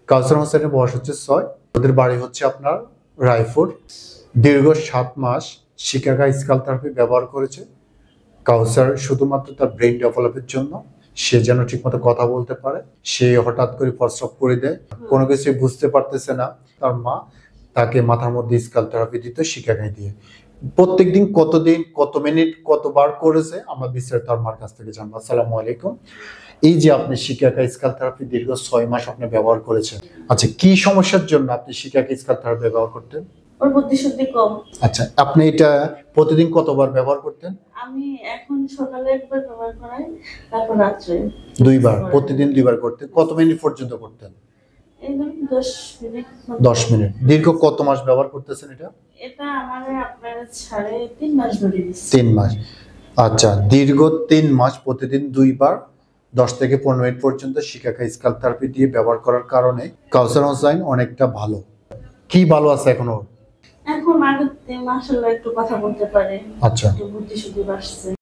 কাউসার হোসেনের বয়স হচ্ছে 6। ওদের বাড়ি হচ্ছে আপনার রায়পুর। দীর্ঘ 7 মাস শিকাগো স্কাল থেরাপি ব্যবহার করেছে কাউসার শুধুমাত্র তার ব্রেন ডেভেলপের জন্য। সে যেন ঠিকমতো কথা বলতে পারে। সে হঠাৎ করে প্রস্রাব করে দেয়, কোনো কিছু বুঝতে পারতেছে না। তার মা তাকে মাথার মধ্যে স্কাল থেরাপি দিত শিকাগোয় দিয়ে। প্রত্যেকদিন কতদিন, কত মিনিট, কতবার করেছে আমরা বিস্তারিত তার মার কাছ থেকে জানবো। আসসালামু আলাইকুম। এই যে আপনি শিকাগো স্কাল থেরাপি দীর্ঘ 6 মাস আপনি ব্যবহার করেছেন, আচ্ছা কি সমস্যার জন্য আপনি শিকাগো স্কাল থেরাপি ব্যবহার করতেন? ওর বুদ্ধিশুদ্ধি কম। আচ্ছা, আপনি এটা প্রতিদিন কতবার ব্যবহার করতেন? আমি এখন সকালে একবার ব্যবহার করাই, তারপর রাত্রে 2 বার, প্রতিদিন 2 বার করতেন। কত মিনিট পর্যন্ত করতেন? এই ধরুন 10 মিনিট। 10 মিনিট। দীর্ঘ কত মাস ব্যবহার করতেছেন এটা? এটা আমার আপনার 3.5 মাস ধরে দিচ্ছে। 3 মাস। আচ্ছা, দীর্ঘ 3 মাস প্রতিদিন 2 বার 10 থেকে 15 মিনিট পর্যন্ত শিকাগো স্কাল থেরাপি দিয়ে ব্যবহার করার কারণে কাউসার হোসেন অনেকটা ভালো। কি ভালো আছে এখনো? এখন আগের মাশাআল্লাহ একটু কথা বলতে পারে, আচ্ছা, একটু বুদ্ধিশুদ্ধি বাড়ছে।